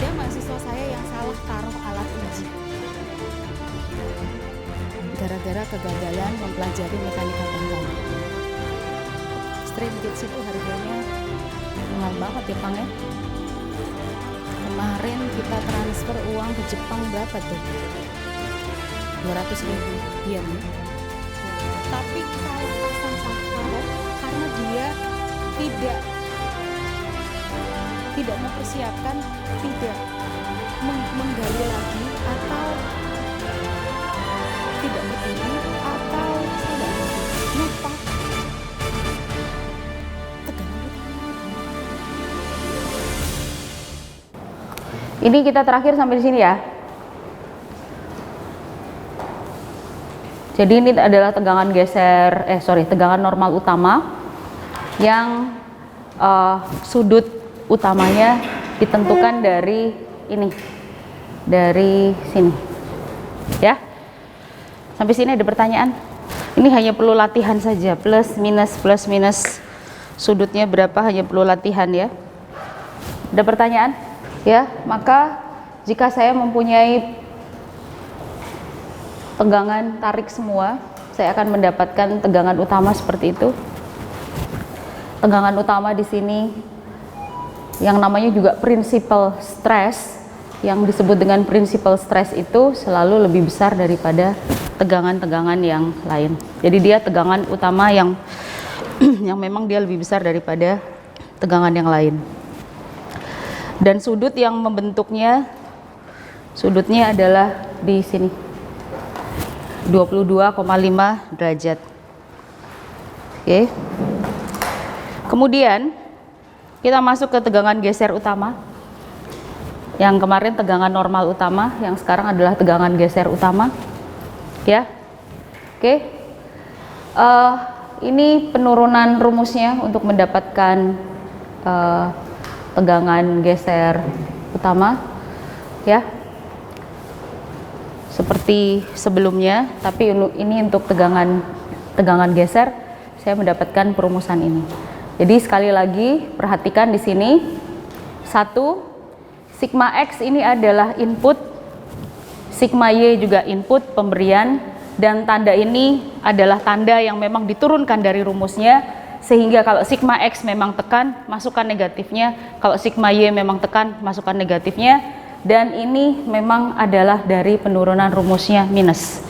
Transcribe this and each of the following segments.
ada mahasiswa saya yang salah taruh alat uji gara-gara kegagalan mempelajari mekanika tunggal. Stream kits itu harganya mahal banget ya Pang ya. Kemarin kita transfer uang ke Jepang berapa tuh? 200.000 yen. Tapi kalau pasang salah karena dia tidak mempersiapkan, tidak menggali lagi, atau tidak berdiri, atau saya lupa. Ini kita terakhir sampai di sini ya. Jadi ini adalah tegangan tegangan normal utama yang sudut utamanya ditentukan dari ini, dari sini. Ya. Sampai sini ada pertanyaan? Ini hanya perlu latihan saja, plus minus sudutnya berapa hanya perlu latihan ya. Ada pertanyaan? Ya, maka jika saya mempunyai tegangan tarik semua, saya akan mendapatkan tegangan utama seperti itu. Tegangan utama di sini yang namanya juga principal stress, yang disebut dengan principal stress itu selalu lebih besar daripada tegangan-tegangan yang lain. Jadi dia tegangan utama yang yang memang dia lebih besar daripada tegangan yang lain. Dan sudut yang membentuknya, sudutnya adalah di sini, 22,5 derajat. Oke. Kemudian kita masuk ke tegangan geser utama. Yang kemarin tegangan normal utama, yang sekarang adalah tegangan geser utama. Ya. Oke. Ini penurunan rumusnya untuk mendapatkan tegangan geser utama. Ya. Seperti sebelumnya, tapi ini untuk tegangan geser saya mendapatkan perumusan ini. Jadi sekali lagi perhatikan di sini, 1, sigma X ini adalah input, sigma Y juga input pemberian, dan tanda ini adalah tanda yang memang diturunkan dari rumusnya, sehingga kalau sigma X memang tekan, masukkan negatifnya, kalau sigma Y memang tekan, masukkan negatifnya. Dan ini memang adalah dari penurunan rumusnya minus.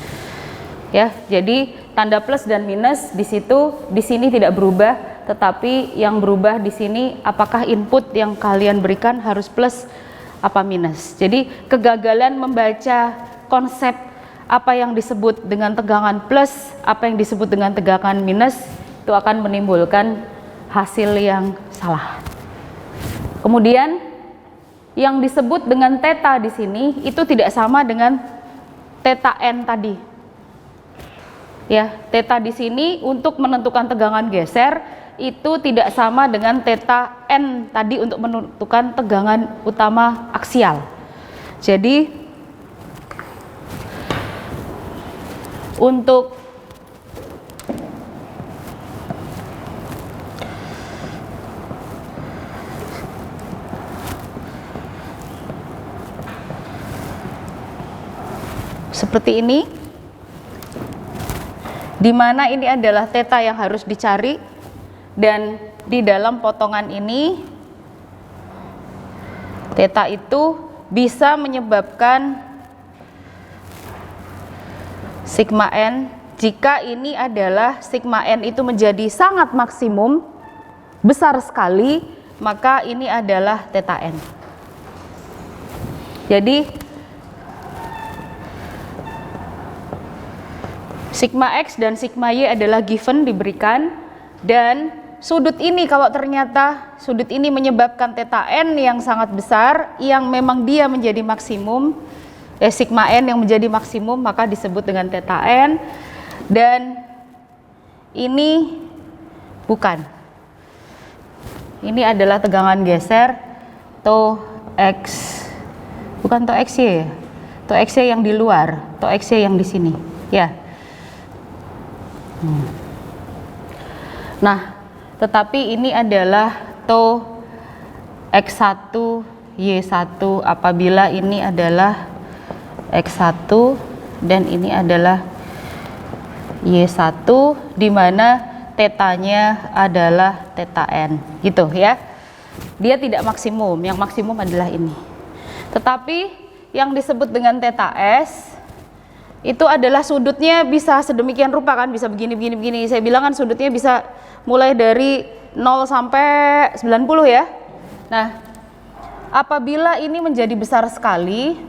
Ya, jadi tanda plus dan minus di sini tidak berubah, tetapi yang berubah di sini apakah input yang kalian berikan harus plus apa minus. Jadi kegagalan membaca konsep apa yang disebut dengan tegangan plus, apa yang disebut dengan tegangan minus, itu akan menimbulkan hasil yang salah. Kemudian yang disebut dengan theta di sini itu tidak sama dengan theta n tadi. Ya, theta di sini untuk menentukan tegangan geser itu tidak sama dengan theta n tadi untuk menentukan tegangan utama aksial. Jadi untuk seperti ini, di mana ini adalah theta yang harus dicari, dan di dalam potongan ini theta itu bisa menyebabkan sigma n. Jika ini adalah sigma n itu menjadi sangat maksimum, besar sekali, maka ini adalah theta n. Jadi sigma X dan sigma Y adalah given, diberikan, dan sudut ini kalau ternyata sudut ini menyebabkan theta n yang sangat besar, yang memang dia menjadi maksimum, sigma n yang menjadi maksimum, maka disebut dengan theta n. Dan ini bukan, ini adalah tegangan geser tau X, bukan tau XY ya, tau XY yang di luar, tau XY yang di sini ya. Nah, tetapi ini adalah tau X1 Y1 apabila ini adalah X1 dan ini adalah Y1, di mana tetanya adalah teta N, gitu ya. Dia tidak maksimum, yang maksimum adalah ini. Tetapi yang disebut dengan teta S itu adalah sudutnya bisa sedemikian rupa kan, bisa begini. Saya bilang kan sudutnya bisa mulai dari 0 sampai 90 ya. Nah, apabila ini menjadi besar sekali,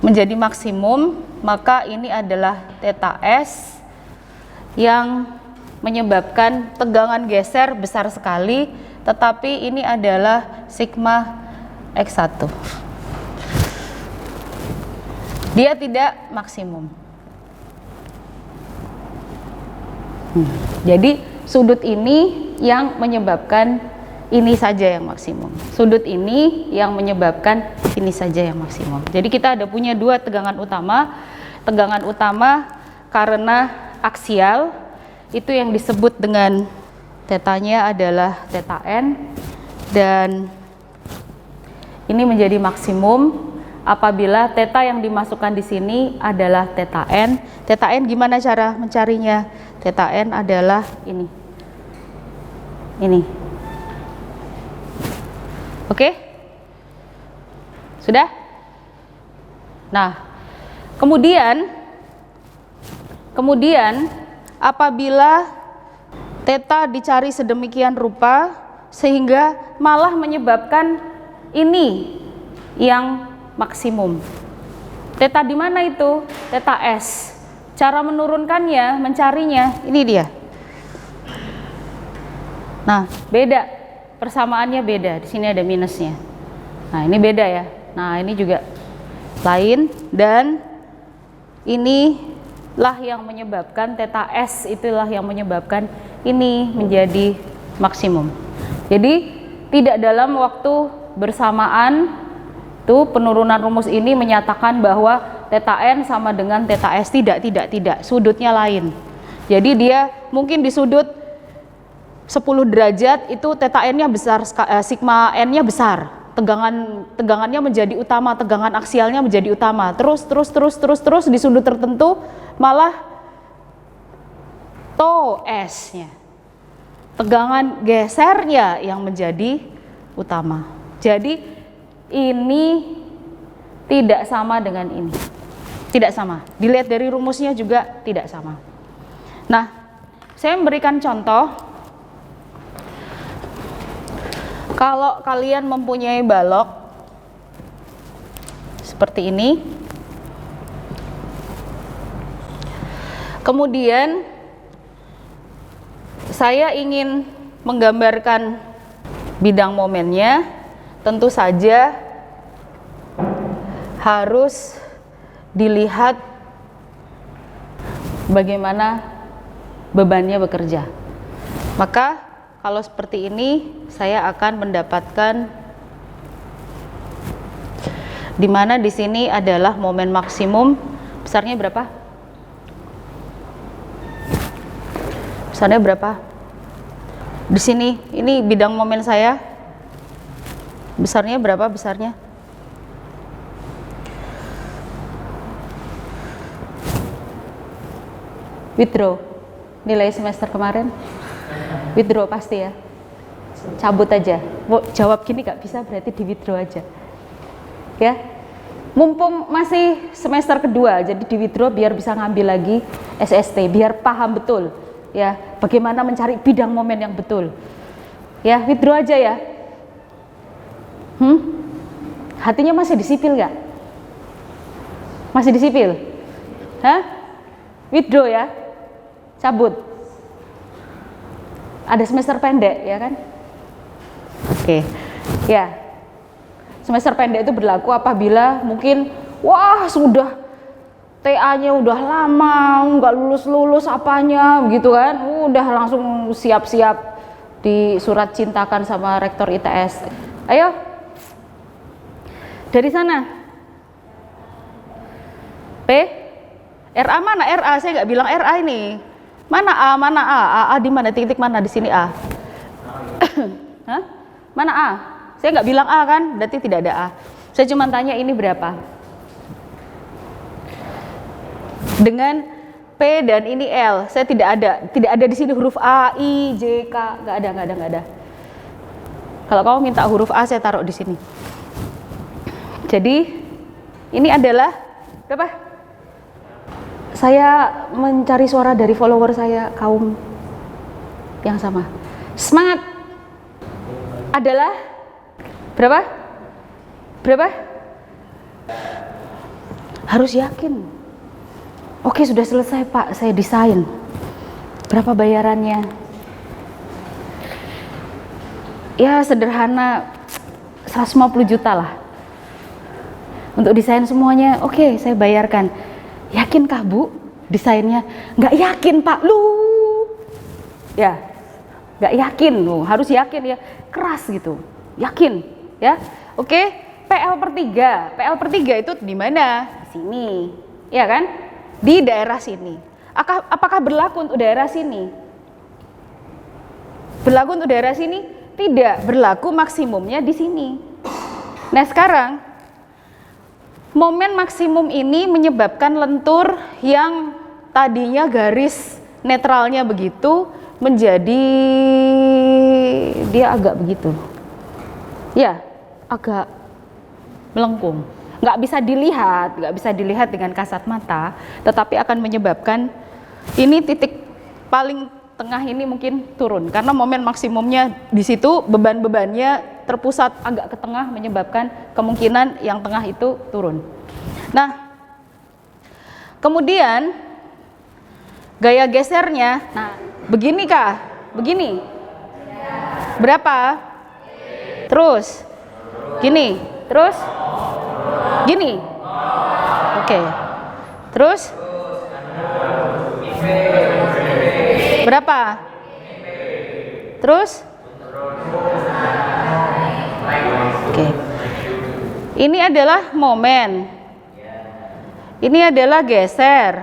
menjadi maksimum, maka ini adalah teta S yang menyebabkan tegangan geser besar sekali, tetapi ini adalah sigma X1. Dia tidak maksimum. Jadi sudut ini yang menyebabkan ini saja yang maksimum. Sudut ini yang menyebabkan ini saja yang maksimum. Jadi kita ada punya dua tegangan utama. Tegangan utama karena aksial itu yang disebut dengan tetanya adalah teta N, dan ini menjadi maksimum apabila teta yang dimasukkan di sini adalah teta N. Teta N gimana cara mencarinya? Teta N adalah ini. Ini. Oke? Sudah? Nah, kemudian apabila teta dicari sedemikian rupa sehingga malah menyebabkan ini yang maksimum. Teta di mana itu? Teta S. Cara menurunkannya, mencarinya, ini dia. Nah, beda. Persamaannya beda. Di sini ada minusnya. Nah, ini beda ya. Nah, ini juga lain, dan inilah yang menyebabkan teta S, itulah yang menyebabkan ini menjadi maksimum. Jadi tidak dalam waktu bersamaan tuh penurunan rumus ini menyatakan bahwa teta N sama dengan teta S. Tidak, sudutnya lain. Jadi dia mungkin di sudut 10 derajat itu teta N-nya besar, sigma N-nya besar, tegangannya menjadi utama, tegangan aksialnya menjadi utama, terus di sudut tertentu malah tau S-nya, tegangan gesernya yang menjadi utama. Jadi ini tidak sama dengan ini, tidak sama. Dilihat dari rumusnya juga tidak sama. Nah, saya memberikan contoh. Kalau kalian mempunyai balok seperti ini, kemudian saya ingin menggambarkan bidang momennya, tentu saja harus dilihat bagaimana bebannya bekerja. Maka kalau seperti ini, saya akan mendapatkan di mana di sini adalah momen maksimum, besarnya berapa? Besarnya berapa? Di sini, ini bidang momen saya, besarnya berapa besarnya? Withdraw, nilai semester kemarin? Withdraw pasti ya, cabut aja. Mau jawab gini gak bisa, berarti di withdraw aja ya. Mumpung masih semester kedua, jadi di withdraw biar bisa ngambil lagi SST, biar paham betul ya bagaimana mencari bidang momen yang betul ya. Withdraw aja ya. Hatinya masih di sipil gak? Masih di sipil? Hah? Withdraw ya, cabut. Ada semester pendek ya kan? Oke. Ya. Semester pendek itu berlaku apabila mungkin wah sudah TA-nya udah lama, nggak lulus apanya gitu kan. Udah langsung siap-siap disurat cintakan sama rektor ITS. Ayo. Dari sana. P. RA mana? RA, saya nggak bilang RA ini. Mana A? Mana A? A di mana? Titik mana di sini A? Hah? Mana A? Saya nggak bilang A kan, berarti tidak ada A. Saya cuma tanya ini berapa. Dengan P dan ini L, saya tidak ada di sini huruf A, I, J, K, nggak ada. Kalau kamu minta huruf A, saya taruh di sini. Jadi ini adalah berapa? Saya mencari suara dari follower saya kaum yang sama. Semangat. Adalah berapa? Berapa? Harus yakin. Oke, sudah selesai Pak, saya desain. Berapa bayarannya? Ya sederhana 150 juta lah. Untuk desain semuanya, oke saya bayarkan. Yakinkah Bu desainnya? Nggak yakin Pak, lu. Ya, nggak yakin lu, harus yakin ya, keras gitu. Yakin, ya. Oke, PL per 3. PL per 3 itu di mana? Di sini. Ya kan? Di daerah sini. Apakah berlaku untuk daerah sini? Berlaku untuk daerah sini? Tidak, berlaku maksimumnya di sini. Nah, sekarang momen maksimum ini menyebabkan lentur yang tadinya garis netralnya begitu menjadi dia agak begitu. Ya, agak melengkung. Nggak bisa dilihat dengan kasat mata, tetapi akan menyebabkan ini titik paling tengah ini mungkin turun karena momen maksimumnya di situ, beban-bebannya terpusat agak ke tengah menyebabkan kemungkinan yang tengah itu turun. Nah, kemudian gaya gesernya, nah begini kah? Begini? Berapa? Terus? Gini? Terus? Gini? Oke. Terus? Berapa? Terus? Oke. Ini adalah momen. Ini adalah geser.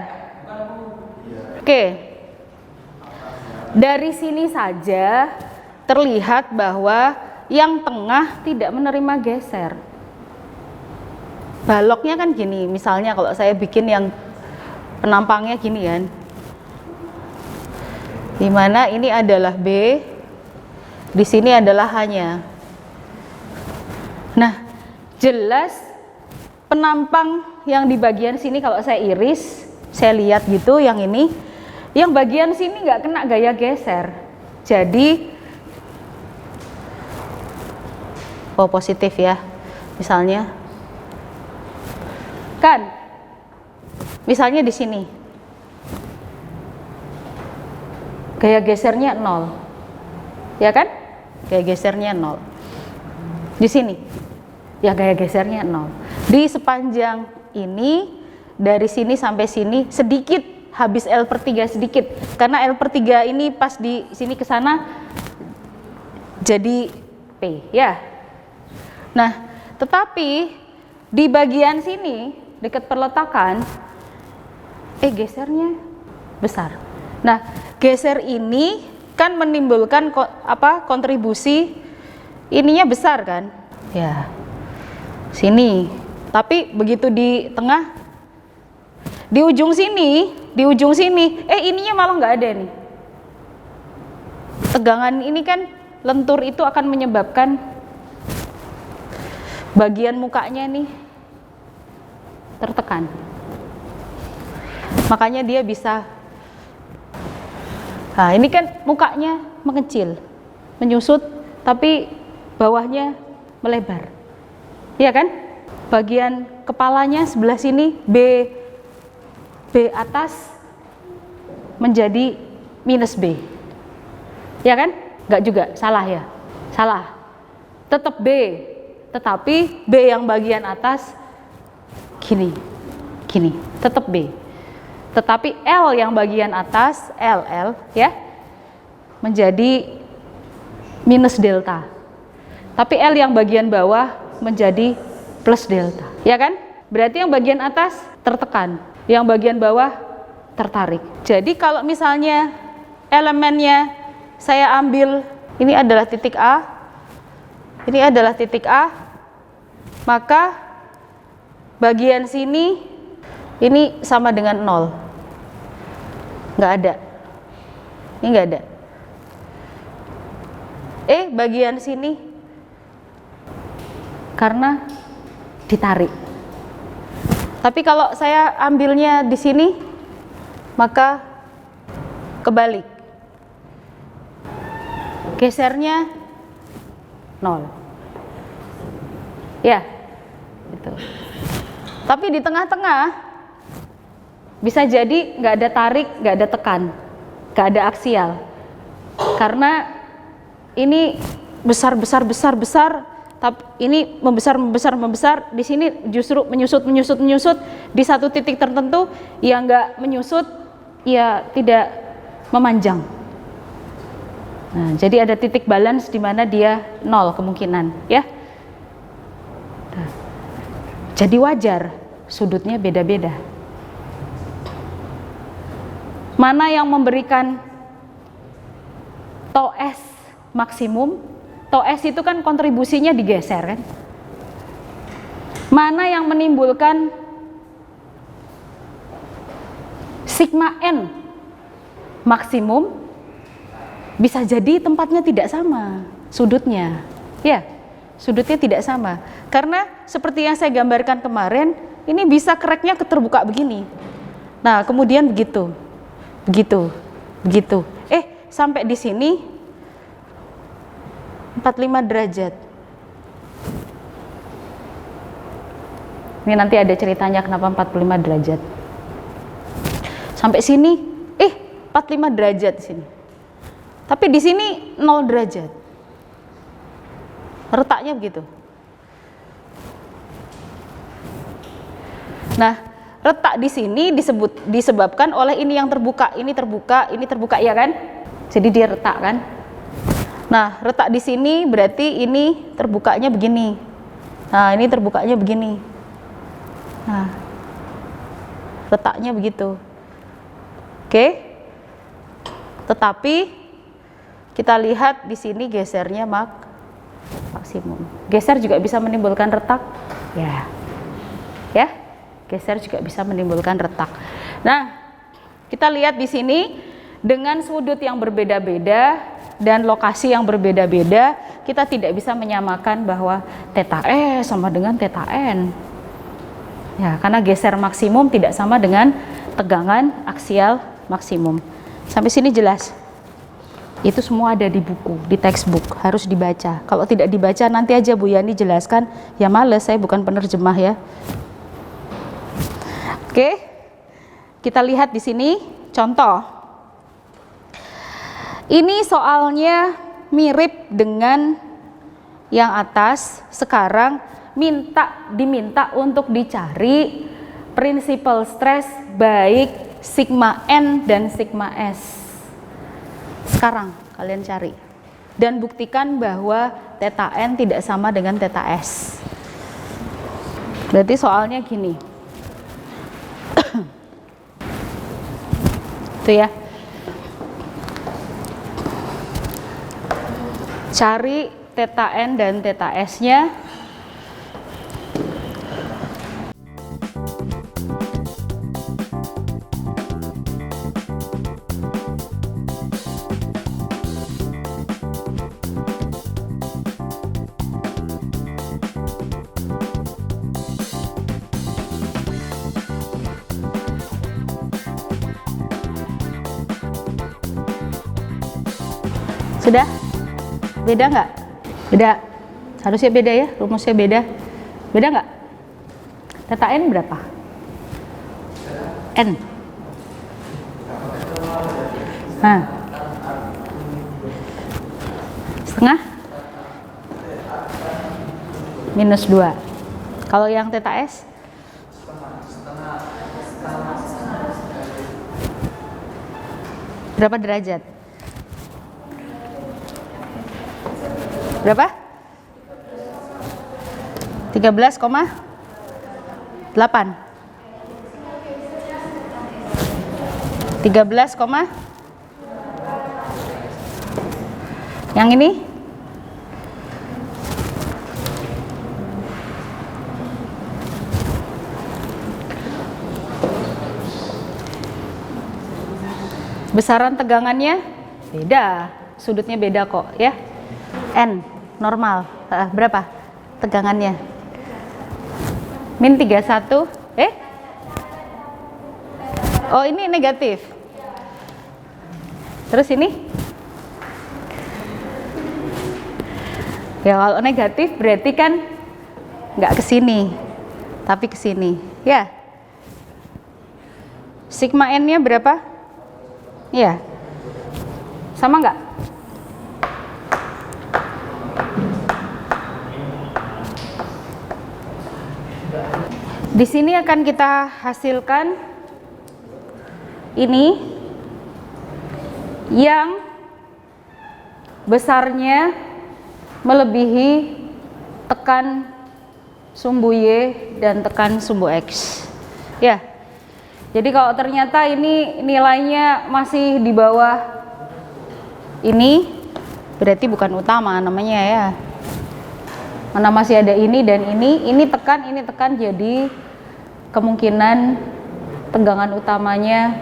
Oke. Dari sini saja terlihat bahwa yang tengah tidak menerima geser. Baloknya kan gini, misalnya kalau saya bikin yang penampangnya gini kan, dimana ini adalah B, di sini adalah H-nya. Nah, jelas penampang yang di bagian sini kalau saya iris, saya lihat gitu yang ini, yang bagian sini nggak kena gaya geser. Jadi, oh positif ya, misalnya. Kan, misalnya di sini, gaya gesernya 0, ya kan? Gaya gesernya 0. Di sini, ya gaya gesernya 0. Di sepanjang ini, dari sini sampai sini sedikit, habis L per 3 sedikit, karena L per 3 ini pas di sini ke sana jadi P, ya. Nah, tetapi di bagian sini dekat perletakan gesernya besar. Nah, geser ini kan menimbulkan kontribusi ininya besar kan? Ya. Sini. Tapi begitu di tengah, di ujung sini, ininya malah nggak ada nih. Tegangan ini kan lentur itu akan menyebabkan bagian mukanya nih tertekan. Makanya dia bisa, nah ini kan mukanya mengecil, menyusut, tapi bawahnya melebar, iya kan? Bagian kepalanya sebelah sini B atas menjadi minus B, ya kan? Enggak juga, salah ya? Salah. Tetap B, tetapi B yang bagian atas gini, tetap B. Tetapi L yang bagian atas, LL ya, menjadi minus delta. Tapi L yang bagian bawah menjadi plus delta, ya kan? Berarti yang bagian atas tertekan, yang bagian bawah tertarik. Jadi kalau misalnya elemennya saya ambil, ini adalah titik A, ini adalah titik A, maka bagian sini ini sama dengan 0. Nggak ada. Ini nggak ada. Bagian sini karena ditarik. Tapi kalau saya ambilnya di sini, maka kebalik. Gesernya 0. Ya, gitu. Tapi di tengah-tengah bisa jadi nggak ada tarik, nggak ada tekan, nggak ada aksial. Karena ini besar, tapi ini membesar. Di sini justru menyusut. Di satu titik tertentu, ya nggak menyusut, ya tidak memanjang. Nah, jadi ada titik balance di mana dia 0 kemungkinan, ya. Nah, jadi wajar sudutnya beda-beda. Mana yang memberikan tau S maksimum? Tau S itu kan kontribusinya digeser kan? Mana yang menimbulkan sigma N maksimum? Bisa jadi tempatnya tidak sama sudutnya, ya, sudutnya tidak sama. Karena seperti yang saya gambarkan kemarin, ini bisa cracknya terbuka begini. Nah, kemudian begitu. Sampai di sini 45 derajat. Ini nanti ada ceritanya kenapa 45 derajat. Sampai sini, 45 derajat di sini. Tapi di sini 0 derajat. Retaknya begitu. Nah, retak di sini disebabkan oleh ini yang terbuka, ini terbuka ya kan? Jadi dia retak kan? Nah, retak di sini berarti ini terbukanya begini. Nah, ini terbukanya begini. Nah, retaknya begitu. Oke. Tetapi kita lihat di sini gesernya maksimum. Geser juga bisa menimbulkan retak. Ya. Geser juga bisa menimbulkan retak. Nah, kita lihat di sini dengan sudut yang berbeda-beda dan lokasi yang berbeda-beda, kita tidak bisa menyamakan bahwa theta S sama dengan theta N. Ya, karena geser maksimum tidak sama dengan tegangan aksial maksimum. Sampai sini jelas? Itu semua ada di buku, di textbook, harus dibaca. Kalau tidak dibaca nanti aja Bu Yani jelaskan, ya males, saya bukan penerjemah ya. Oke, kita lihat di sini contoh. Ini soalnya mirip dengan yang atas. Sekarang diminta untuk dicari principal stress baik sigma N dan sigma S. Sekarang kalian cari dan buktikan bahwa theta N tidak sama dengan theta S. Berarti soalnya gini. Itu ya. Cari theta N dan theta S-nya. Sudah? Beda nggak? Beda. Harusnya beda ya, rumusnya beda. Beda nggak? Theta N berapa? N. Nah. Setengah? Minus 2. Kalau yang theta S? Berapa derajat? Berapa? 13,8. Yang ini Besaran tegangannya beda, sudutnya beda kok ya. N normal berapa tegangannya? Min 31. Oh ini negatif. Terus ini? Ya kalau negatif berarti kan nggak ke sini, tapi ke sini. Ya. Sigma N-nya berapa? Ya. Sama nggak? Di sini akan kita hasilkan ini yang besarnya melebihi tekan sumbu Y dan tekan sumbu X. Ya. Jadi kalau ternyata ini nilainya masih di bawah ini, berarti bukan utama namanya ya. Mana masih ada ini dan ini tekan, jadi kemungkinan tegangan utamanya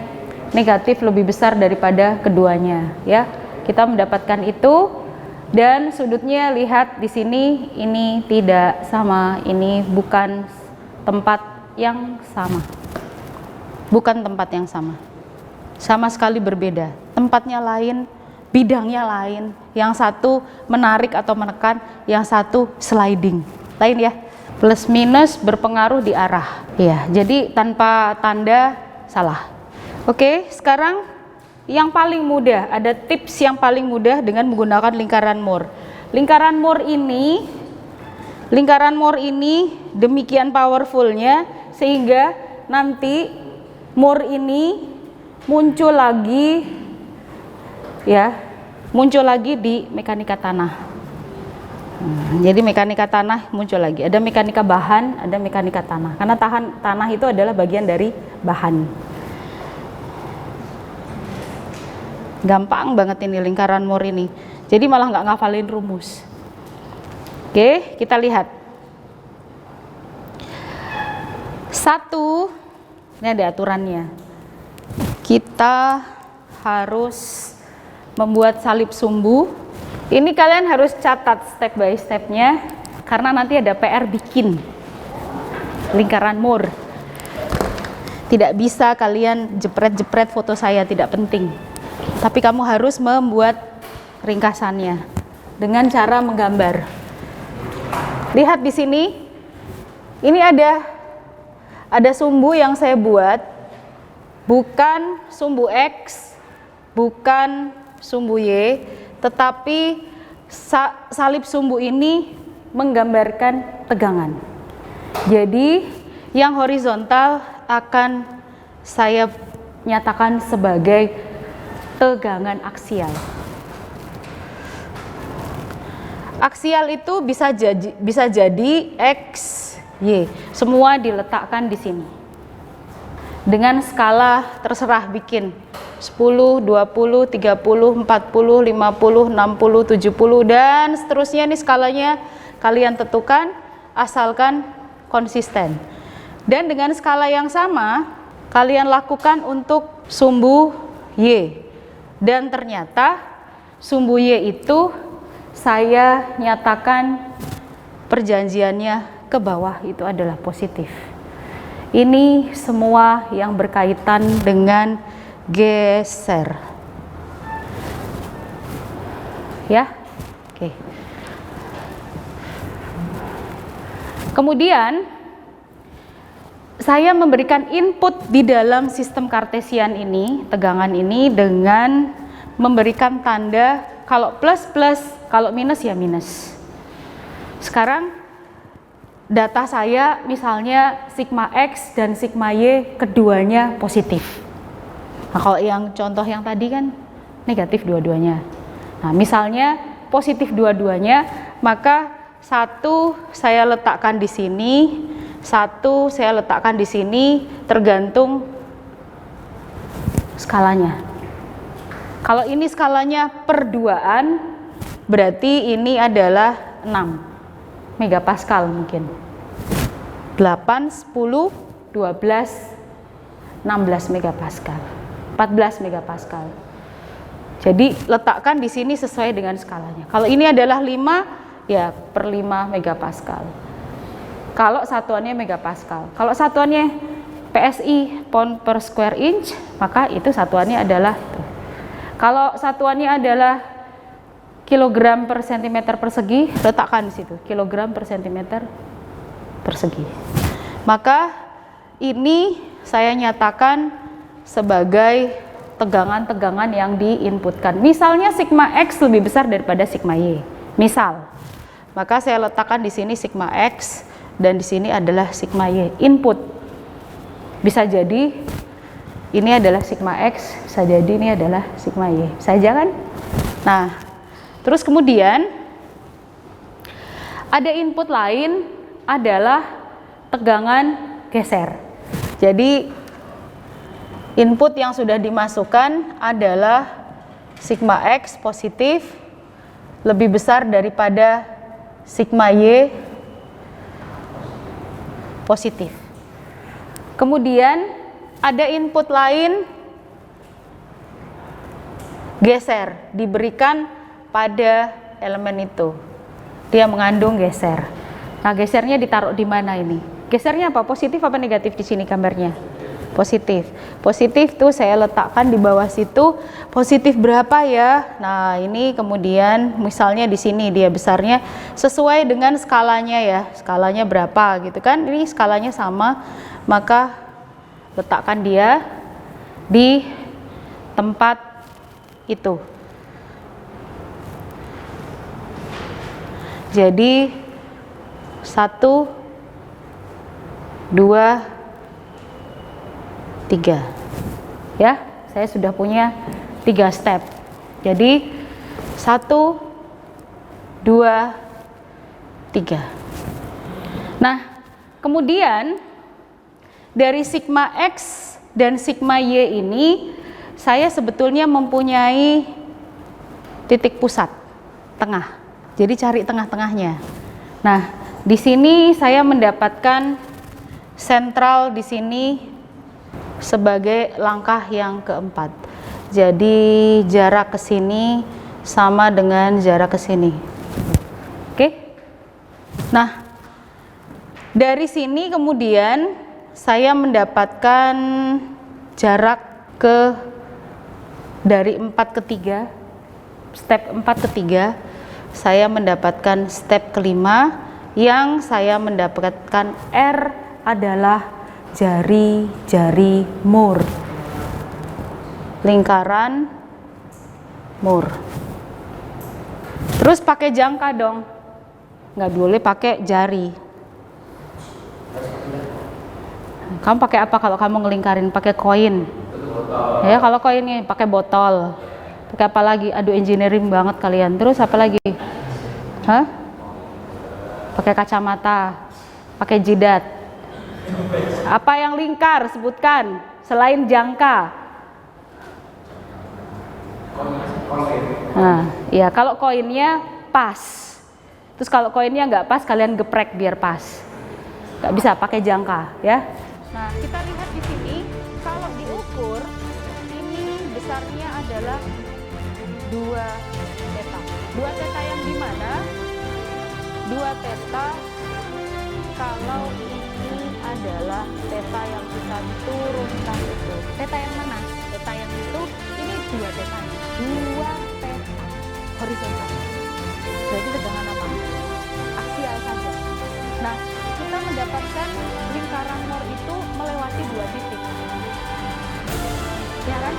negatif lebih besar daripada keduanya ya. Kita mendapatkan itu dan sudutnya lihat di sini ini tidak sama, ini bukan tempat yang sama. Bukan tempat yang sama. Sama sekali berbeda. Tempatnya lain, bidangnya lain. Yang satu menarik atau menekan, yang satu sliding. Lain ya. Plus minus berpengaruh di arah. Ya, jadi tanpa tanda salah. Oke, sekarang yang paling mudah, ada tips yang paling mudah dengan menggunakan lingkaran Moore. Lingkaran Moore ini demikian powerfulnya sehingga nanti Moore ini muncul lagi di mekanika tanah. Jadi mekanika tanah muncul lagi. Ada mekanika bahan, ada mekanika tanah. Karena tanah itu adalah bagian dari bahan. Gampang banget ini lingkaran Moore ini. Jadi malah nggak ngafalin rumus. Oke, kita lihat. 1, ini ada aturannya. Kita harus membuat salib sumbu. Ini kalian harus catat step by stepnya, karena nanti ada PR bikin lingkaran Moore. Tidak bisa kalian jepret-jepret foto saya, tidak penting. Tapi kamu harus membuat ringkasannya dengan cara menggambar. Lihat di sini, ini ada sumbu yang saya buat, bukan sumbu X, bukan sumbu Y, tetapi salib sumbu ini menggambarkan tegangan. Jadi yang horizontal akan saya nyatakan sebagai tegangan aksial. Aksial itu bisa jadi X, Y, semua diletakkan di sini. Dengan skala terserah bikin 10, 20, 30, 40, 50, 60, 70 dan seterusnya. Ini skalanya kalian tentukan asalkan konsisten. Dan dengan skala yang sama kalian lakukan untuk sumbu Y. Dan ternyata sumbu Y itu saya nyatakan perjanjiannya ke bawah itu adalah positif. Ini semua yang berkaitan dengan geser. Ya. Oke. Kemudian saya memberikan input di dalam sistem kartesian ini, tegangan ini dengan memberikan tanda kalau plus plus, kalau minus ya minus. Sekarang data saya misalnya sigma X dan sigma Y keduanya positif. Nah, kalau yang contoh yang tadi kan negatif dua-duanya. Nah, misalnya positif dua-duanya, maka satu saya letakkan di sini, satu saya letakkan di sini, tergantung skalanya. Kalau ini skalanya perduaan, berarti ini adalah 6 megapascal mungkin. 8, 10, 12, 16 megapascal. 14 megapascal. Jadi letakkan di sini sesuai dengan skalanya. Kalau ini adalah 5, ya per 5 megapascal. Kalau satuannya megapascal. Kalau satuannya PSI, pound per square inch, maka itu satuannya adalah itu. Kalau satuannya adalah kilogram per sentimeter persegi, letakkan di situ, kilogram per sentimeter persegi. Maka ini saya nyatakan sebagai tegangan-tegangan yang diinputkan. Misalnya sigma X lebih besar daripada sigma Y. Misal, maka saya letakkan di sini sigma X dan di sini adalah sigma Y. Input bisa jadi ini adalah sigma X, bisa jadi ini adalah sigma Y. Saja kan? Nah, terus kemudian ada input lain adalah tegangan geser. Jadi input yang sudah dimasukkan adalah sigma X positif lebih besar daripada sigma Y positif. Kemudian ada input lain geser diberikan pada elemen itu. Dia mengandung geser. Nah, gesernya ditaruh di mana ini? Gesernya apa? Positif apa negatif di sini gambarnya? Positif. Positif tuh saya letakkan di bawah situ. Positif berapa ya? Nah, ini kemudian misalnya di sini dia besarnya sesuai dengan skalanya ya. Skalanya berapa gitu kan? Ini skalanya sama, maka letakkan dia di tempat itu. Jadi 1, 2, 3 ya, saya sudah punya 3 step. Jadi 1, 2, 3. Nah, kemudian dari sigma X dan sigma Y ini saya sebetulnya mempunyai titik pusat tengah. Jadi cari tengah-tengahnya. Nah, di sini saya mendapatkan sentral di sini sebagai langkah yang keempat. Jadi jarak ke sini sama dengan jarak ke sini. Oke? Nah, dari sini kemudian saya mendapatkan jarak dari 4 ke 3, step 4 ke 3, saya mendapatkan step kelima yang saya mendapatkan R adalah jari-jari Moore, lingkaran Moore. Terus pakai jangka dong, nggak boleh pakai jari. Kamu pakai apa kalau kamu ngelingkarin? Pakai koin. Ya, kalau koin ini pakai botol. Pakai apa lagi? Aduh, engineering banget kalian. Terus apa lagi? Hah? Pakai kacamata, pakai jidat. Apa yang lingkar? Sebutkan selain jangka. Nah, ya kalau koinnya pas. Terus kalau koinnya nggak pas, kalian geprek biar pas. Nggak bisa pakai jangka, ya. Nah, kita lihat di sini kalau diukur ini besarnya adalah 2 theta. 2 theta yang di mana? 2 theta kalau ini adalah theta yang kita turunkan itu. Theta yang mana? Theta yang itu, ini 2 theta. 2 theta horizontal. Berarti tegangan apa? Aksial saja. Nah, kita mendapatkan lingkaran Moore itu melewati 2 titik. Ya kan?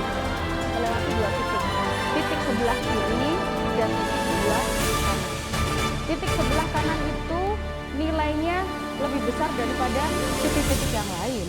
Melewati 2 titik. Titik sebelah kiri dan titik sebelah kanan. Titik sebelah kanan itu nilainya lebih besar daripada titik-titik yang lain.